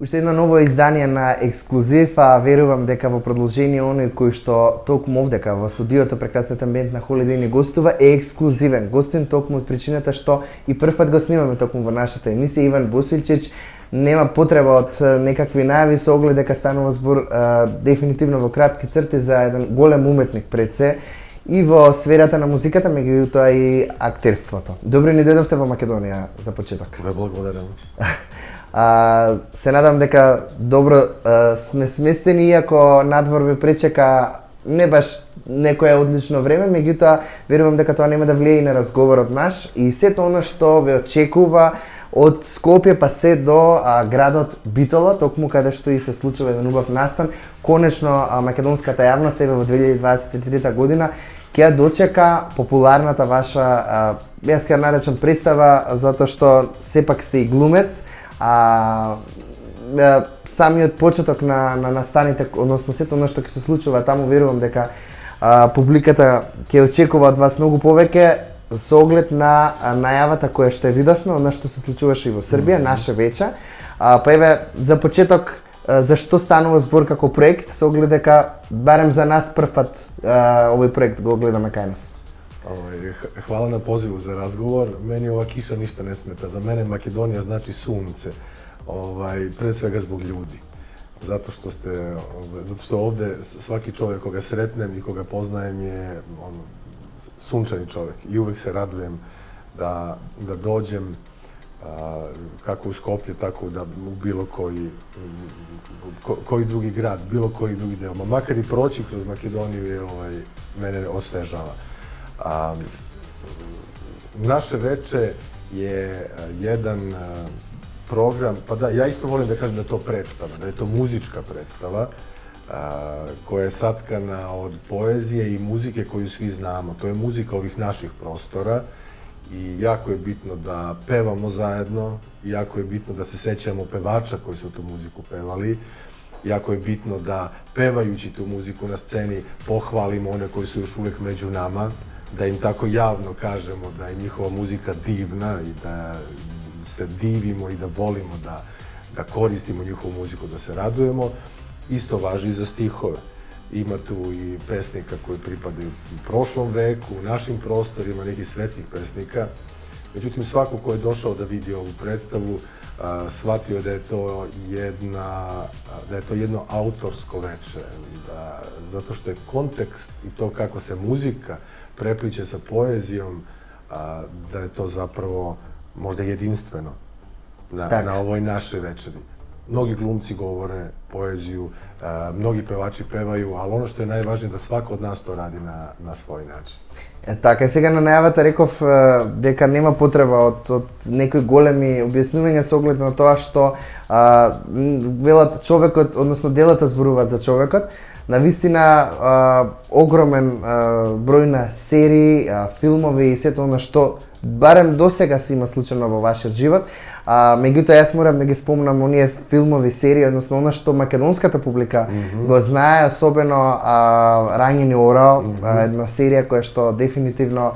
Уште едно ново издание на Ексклузив, а верувам дека во продолжение оној кој што токму овдека во студиото прекрасниот амбиент на Холидей ни гостува е ексклузивен. Гостин токму од причината што и прв пат го снимаме токму во нашата емисија. Иван Босилчич, нема потреба од некакви најави со оглед дека станува збор дефинитивно во кратки црти за еден голем уметник пред се и во сферата на музиката, меѓутоа и актерството. Добре ни дојдовте во Македонија за почеток. Ве благодарам. Се надам дека добро сме сместени, иако надвор ве пречека не баш некое одлично време, меѓутоа верувам дека тоа нема да влијае и на разговорот наш и сето она што ве очекува од Скопје па се до градот Битола, токму каде што и се случува еден убав настан. Конечно, македонската јавност еве во 2023 година ќе ја дочека популарната ваша, јас ќе наречам представа, затоа што сепак сте и глумец, самиот почеток на настаните, односно сето она што ќе се случува таму, верувам дека публиката ќе очекува од вас многу повеќе со оглед на најавата која што ја видовме, она што се случуваше и во Србија, наше вече. Па еве за почеток, зашто станува збор како проект, со оглед дека барем за нас прв пат овој проект го гледаме кај нас. Хвала на позиву за разговор. Мени ова киша ништо не смета. За мене Македонија значи сунце. Пред свега због људи. Затоа што овде сваки човек кога сретнем и кога познаем е сунчани човек и увек се радуjem да доđem како у Скопје, тако да у било кој други град, било кој други дел. Макар и проći кроз Македонiju мене освежава. Наше вече je jedan program, pa da, ja isto volim da kažem da je to predstava, da je to muzička predstava koja je satkana od poezije i muzike koju svi znamo. To je muzika ovih naših prostora i jako je bitno da pevamo zajedno, jako je bitno da se sećamo pevača koji su tu muziku pevali, jako je bitno da pevajući tu muziku na sceni pohvalimo one koji su još uvek među nama, da im tako javno kažemo da je njihova muzika divna i da se divimo i da volimo da koristimo njihovu muziku, da se radujemo. Isto važi i za stihove. Ima tu i pesnika koji pripadaju prošlom veku, u našim prostorima, nekih svetskih pesnika. Međutim, svako ko je došao da vidi ovu predstavu, shvatio je da je to jedno autorsko veče, zato što je kontekst i to kako se muzika prepliče sa poezijom, da je to zapravo možda jedinstveno na ovoj našoj večeri. Mnogi glumci govore poeziju, mnogi pevači pevaju, ali ono što je najvažnije da svako od nas to radi na svoj način. Така, сега на најавата реков дека нема потреба од некои големи објаснувања со оглед на тоа што велат човекот, односно делата зборуваат за човекот. Навистина огромен број на серии, филмови и сето она што барем досега се има случено во вашиот живот. Меѓутоа јас морам да ги спомнам оние филмови, серии, односно она што македонската публика го знае, особено Ранјени Орал, една серија која што дефинитивно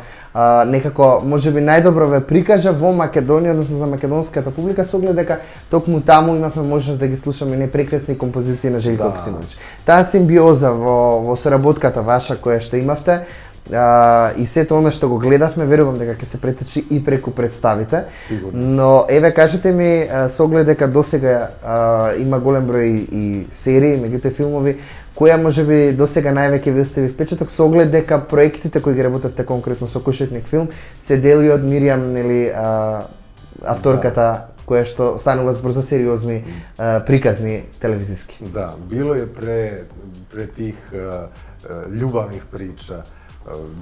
некако можеби најдобро ве прикажа во Македонија, односно за македонската публика, со оглед дека токму таму имавме можност да ги слушаме непрекрасни композиции на Желјко Оксимович. Таа симбиоза во соработката ваша која што имавте и сето она што го гледавме, верувам дека ќе се претечи и преку представите. Сигурно. Но еве кажете ми, со оглед дека досега има голем број и серии, меѓутоа филмови, која можеби досега највеќе ви остави впечаток, со оглед дека проектите кои ги работевте конкретно со Кошетник филм се дели од Миријам, нели, авторката која што станува збор за сериозни приказни телевизиски. Да, било je pre tih ljubavnih priča,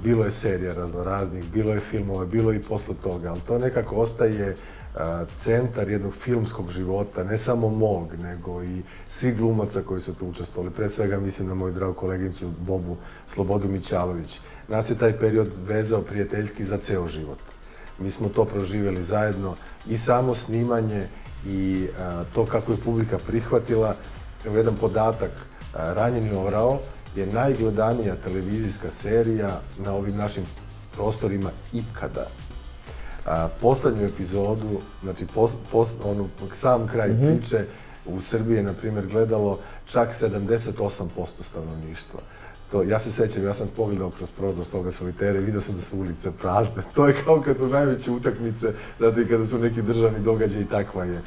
bilo je serija raznoraznih, bilo je filmova, bilo je i posle toga, ali to nekako ostaje centar jednog filmskog života, ne samo mog, nego i svih glumaca koji su tu učestvovali. Pre svega mislim na moju dragu koleginicu Bobu Slobodu Mićalović. Nas je taj period vezao prijateljski za ceo život. Mi smo to proživjeli zajedno i samo snimanje i to kako je publika prihvatila. Evo jedan podatak, Ranjeni Orao je najgledanija televizijska serija na ovim našim prostorima ikada. Poslednju epizodu, znači sam kraj priče, u Srbiji je, na primjer, gledalo čak 78% stanovništva. Ja se sećam, ja sam pogledao kroz prozor svoga solitera i vidio sam da su ulice prazne. To je kao kad su najveće utakmice, znate, kada su neki državni događaj i takva je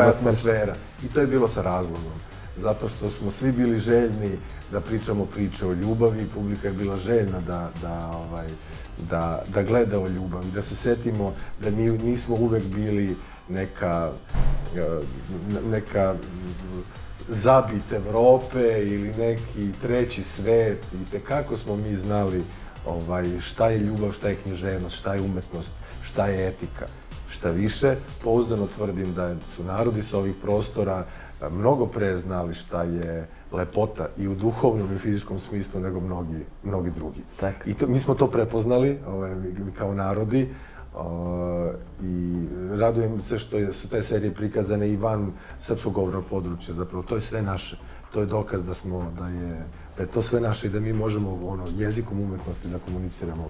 atmosfera. I to je bilo sa razlogom. Zato što smo svi bili željni da pričamo priče o ljubavi i publika je bila željna da gleda o ljubavi, da se setimo da nismo uvek bili neka zabit Evrope ili neki treći svet i tekako smo mi znali šta je ljubav, šta je književnost, šta je umetnost, šta je etika. Šta više, pouzdano tvrdim da su narodi sa ovih prostora mnogo pre znali šta je lepota i u duhovnom i fizičkom smislu nego mnogi drugi. I mi smo to prepoznali kao narodi i radujem se što su te serije prikazane i van srpskog govornog područja. Zapravo, to je sve naše. To je dokaz da je to sve naše i da mi možemo jezikom umetnosti da komuniciramo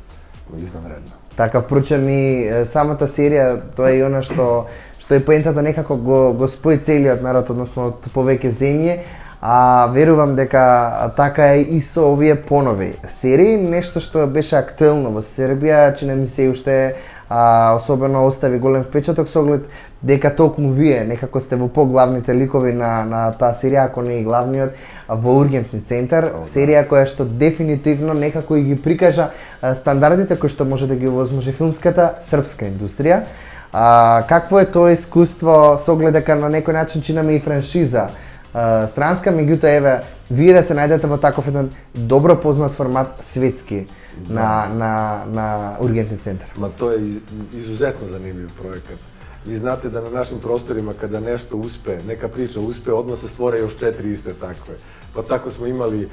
izvanredno. Така, впрочем и самата серија, тоа е и она што е поентата некако го спои целиот народ, односно од повеќе земји, а верувам дека така е и со овие понови серии, нешто што беше актуелно во Србија, чини ми се уште особено остави голем впечаток со оглед дека токму вие некако сте во поглавните ликови на таа серија, ако не и главниот, во Ургентни центар, серија која што дефинитивно некако и ги прикажа стандардите кои што може да ги овозможи филмската српска индустрија. Какво е тоа искуство со оглед дека на некој начин чинаме и франшиза странска, меѓутоа еве вие да се најдете во таков еден добро познат формат светски на Ургентни центар. To je izuzetno zanimljiv projekat. Vi znate da na našim prostorima kada nešto uspe, neka priča uspe, odmah se stvore još 4 iste takve. Pa tako smo imali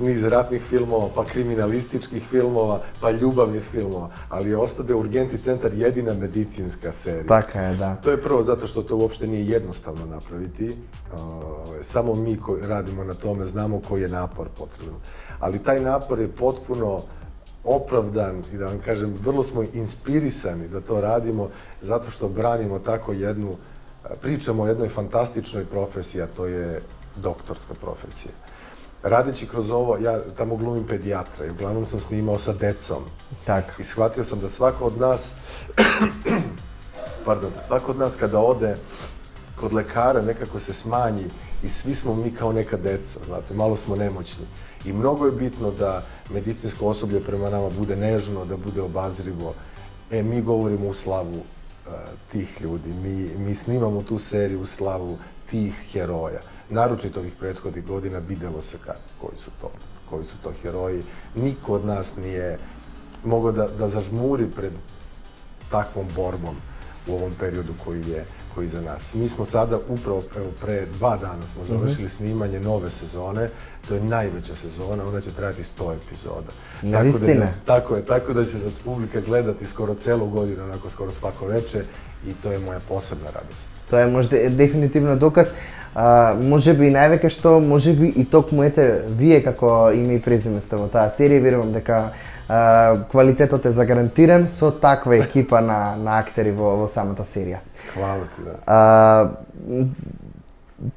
niz ratnih filmova, pa kriminalističkih filmova, pa ljubavnih filmova, ali ostade Urgentni centar jedina medicinska serija. Така е, да. To je prvo zato što to uopšte nije jednostavno napraviti. Samo mi koji radimo na tome znamo koji je napor potreban. Ali taj napor je potpuno opravdan i da vam kažem, vrlo smo inspirisani da to radimo zato što branimo tako pričamo o jednoj fantastičnoj profesiji, a to je doktorska profesija. Radeći kroz ovo, ja tamo glumim pedijatra i uglavnom sam snimao sa decom. I shvatio sam da svako od nas kada ode kod lekara nekako se smanji i svi smo mi kao neka deca, znate, malo smo nemoćni. I mnogo je bitno da medicinsko osoblje prema nama bude nežno, da bude obazrivo. Mi govorimo u slavu tih ljudi, mi snimamo tu seriju u slavu tih heroja. Naročito ovih prethodnih godina videlo se koji su to heroji. Niko od nas nije mogao da zažmuri pred takvom borbom u ovom periodu koji je iza nas. Mi smo sada, upravo pre 2 dana smo završili snimanje nove sezone, to je najveća sezona, ona će trajati 100 epizoda. Tako da će nas publika gledati skoro celu godinu, onako skoro svako veče i to je moja posebna radost. Тоа е може дефинитивно доказ, може би највеќе што може би и токму ете вие како име и презиме сте во таа серија, верувам дека квалитетот е загарантиран со таква екипа на актери во самата серија. Хвала ти, да.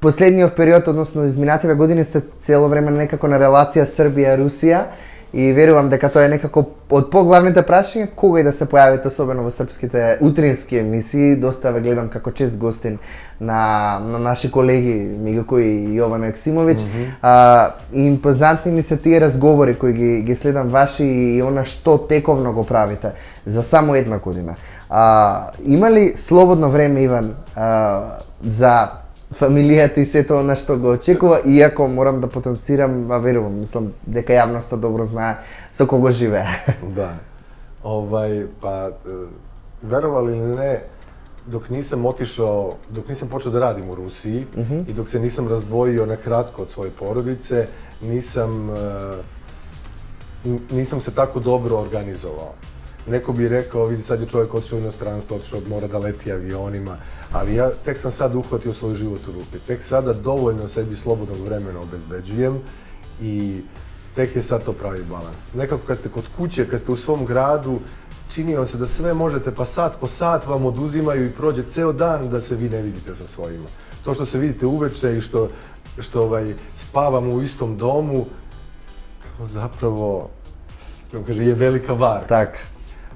Последниот период, односно изминативе години сте цело време некако на релација Србија-Русија и верувам дека тоа е некако од поглавните прашања кога и да се појавите, особено во српските утрински емисии. Доста ве гледам како чест гостин на наши колеги, меѓу кои и Јовано Јаксимовиќ. Импозантни ми се тие разговори кои ги следам ваши и она што тековно го правите за само една година. Има ли слободно време, Иван, за фамилијата и сето на што го очекува, иако морам да потенцирам, верувам, мислам дека јавноста добро знае со кого живее. Да. Веровали или не, dok nisam počeo da radim u Rusiji i dok se nisam razdvojio na kratko od svoje porodice, nisam se tako dobro organizovao. Neko bi rekao, vidi sad je čovjek otišao u inostranstvo, mora da leti avionima, ali ja tek sam sad uhvatio svoj život u ruke. Tek sada dovoljno sebi slobodnog vremena obezbeđujem i tek je sad to pravi balans. Nekako kad ste kod kuće, kad ste u svom gradu, čini vam se da sve možete, pa sat po sat vam oduzimaju i prođe ceo dan da se vi ne vidite sa svojima. To što se vidite uveče i što spavamo u istom domu, to zapravo, kako kaže, je velika vara.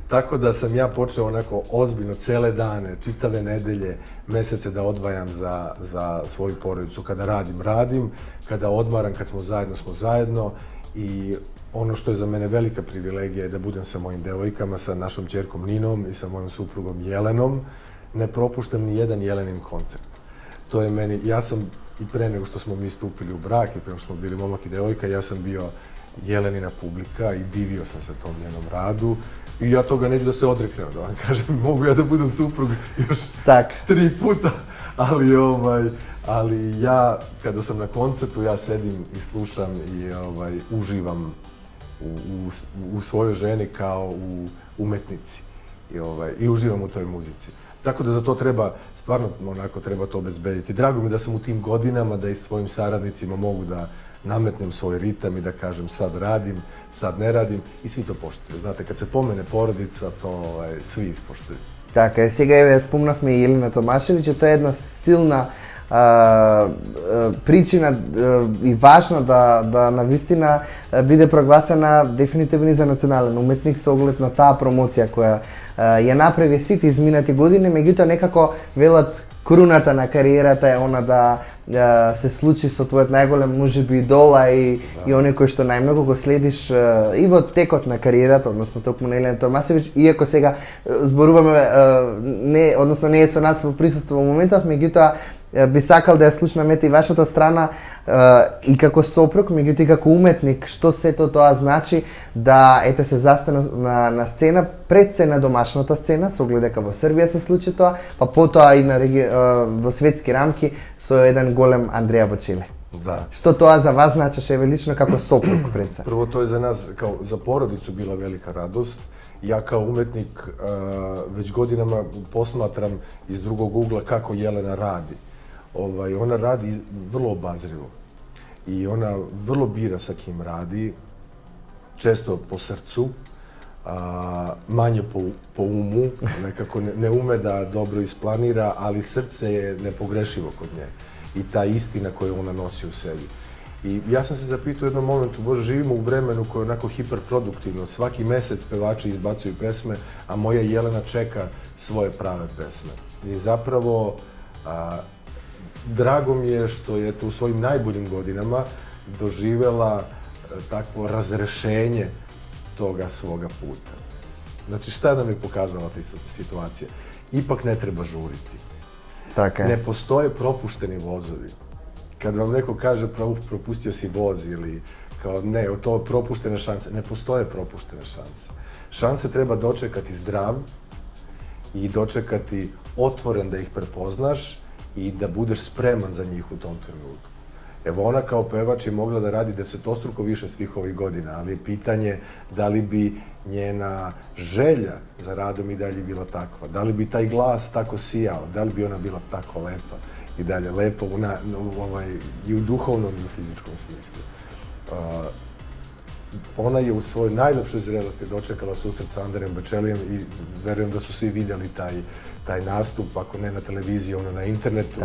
Tako da sam ja počeo onako ozbiljno cele dane, čitave nedelje, mesece da odvajam za svoju porodicu. Kada radim, kada odmaram, kad smo zajedno i ono što je za mene velika privilegija je da budem sa mojim devojkama, sa našom ćerkom Ninom i sa mojom suprugom Jelenom. Ne propuštam ni jedan Jelenin koncert. To je meni, ja sam i pre nego što smo mi stupili u brak i pre nego što smo bili momak i devojka, ja sam bio Jelenina publika i divio sam se tom njenom radu. I ja toga neću da se odreknem, da vam kažem, mogu ja da budem suprug još 3 puta, ali ja, kada sam na koncertu, ja sedim i slušam i uživam u svojoj ženi kao u umetnici i uživam u toj muzici. Tako da za to treba, stvarno onako treba to obezbediti. Drago mi da sam u tim godinama, da i svojim saradnicima mogu da nametnem svoj ritam i da kažem sad radim, sad ne radim i svi to poštuju. Znate, kad se pomene porodica, to svi ispoštuju. Така е, сега ја спомнавме и Елена Томашевиќ, тоа е една силна причина и важна да навистина биде прогласена дефинитивно за национален уметник со оглед на таа промоција која ја направи сите изминати години, меѓутоа некако велат круната на кариерата е она да се случи со твојот најголем можеби идола и оној кој што најмногу го следиш и во текот на кариерата, односно токму на Елена Томасевиќ, иако сега зборуваме не е со нас во присуство во моментов, меѓутоа би сакал да ја слушнаме и вашата страна и како сопруг, меѓутоа и како уметник, што сето тоа значи да се застане на сцена, пред се на домашната сцена, со оглед дека во Србија се случи тоа, па потоа и во светски рамки со еден голем Андреја Бочеле. Да. Што тоа за вас значеше лично како сопруг пред се? Прво, тоа е за нас, као за породицу била велика радост. Ja kao umetnik već godinama posmatram iz drugog ugla kako Jelena radi. Ona radi vrlo obazrivo i ona vrlo bira sa kim radi, često po srcu, manje po umu, nekako ne ume da dobro isplanira, ali srce je nepogrešivo kod nje i ta istina koju ona nosi u sebi. I ja sam se zapitao u jednom momentu, Bože, živimo u vremenu koje je onako hiperproduktivno, svaki mesec pevači izbacuju pesme, a moja Jelena čeka svoje prave pesme. I zapravo, drago mi je što je u svojim najboljim godinama doživela takvo razrešenje toga svoga puta. Znači, šta nam je pokazala ta situacija? Ipak ne treba žuriti. Ne postoje propušteni vozovi. Kad vam neko kaže propustio si voz ili kao ne, to je propuštene šanse, ne postoje propuštene šanse. Šanse treba dočekati zdrav i dočekati otvoren da ih prepoznaš i da budeš spreman za njih u tom trenutku. Evo, ona kao pevač je mogla da radi desetostruko više svih ovih godina, ali je pitanje da li bi njena želja za radom i dalje bila takva, da li bi taj glas tako sijao, da li bi ona bila tako lepa i dalje lepa i u duhovnom i u fizičkom smislu. Ona je u svojoj najlepšoj zrelosti dočekala susret sa Andrejom Bocellijem i verujem da su svi vidjeli taj nastup, ako ne na televiziji, ono na internetu.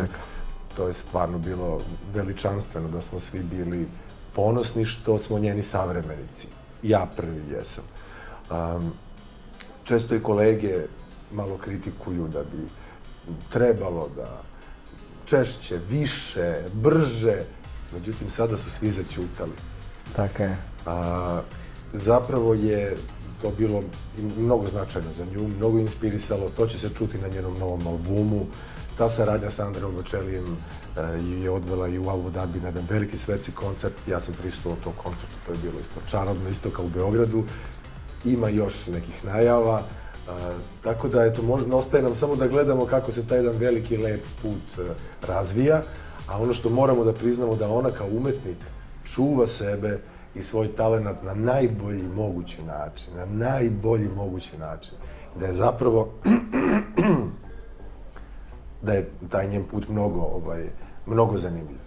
To je stvarno bilo veličanstveno da smo svi bili ponosni što smo njeni savremenici. Ja prvi jesam. Često i kolege malo kritikuju da bi trebalo da češće, više, brže, međutim sada su svi zaćutali. Tako je. Zapravo je to bilo mnogo značajno za nju, mnogo inspirisalo, to će se čuti na njenom novom albumu. Ta saradnja sa Andrejom Bocellijem je odvela i u Abu Dhabi na jedan veliki svetski koncert. Ja sam prisustvovao tom koncertu, to je bilo isto čarobno, isto kao u Beogradu. Ima još nekih najava, tako da ostaje nam samo da gledamo kako se taj jedan veliki lep put razvija, a ono što moramo da priznamo da ona kao umetnik čuva sebe i svoj talenat na najbolji mogući način. Da je zapravo da je taj njen put mnogo zanimljiv.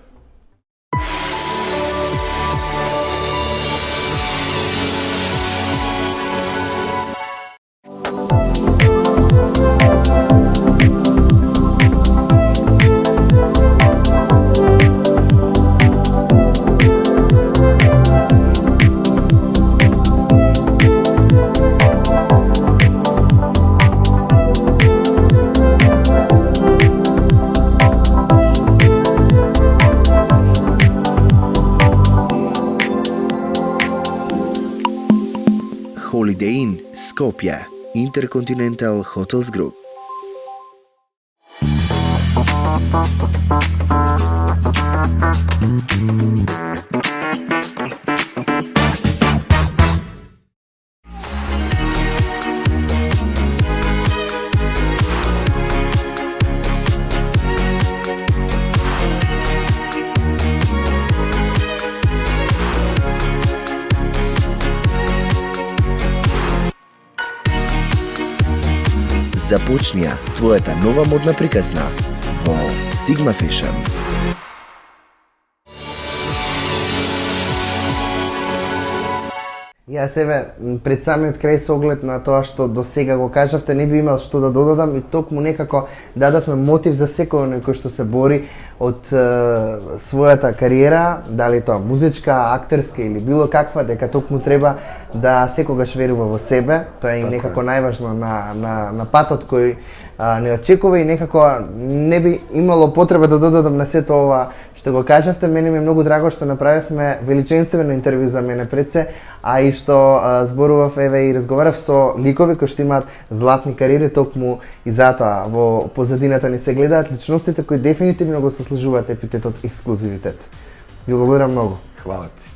Holiday Inn, Skopje, Intercontinental Hotels Group. Започнија твојата нова модна приказна во Sigma Fashion. Јас еве пред самиот крај со оглед на тоа што до сега го кажавте, не би имал што да додадам и токму некако дадовме мотив за секој оној кој што се бори од својата кариера, дали тоа музичка, актерска или било каква, дека токму треба да секогаш верува во себе. Тоа е и некако најважно на патот кој не очекува и некако не би имало потреба да додадам на сето ова што го кажавте. Мене ми е многу драго што направивме величествено интервју за мене пред се, а и што зборував еве и разговарав со ликови кои што имаат златни кариери, токму и затоа во позадината ни се гледаат личностите кои дефинитивно го сослужуваат епитетот ексклузивитет. Ви благодарам многу. Hvala ti.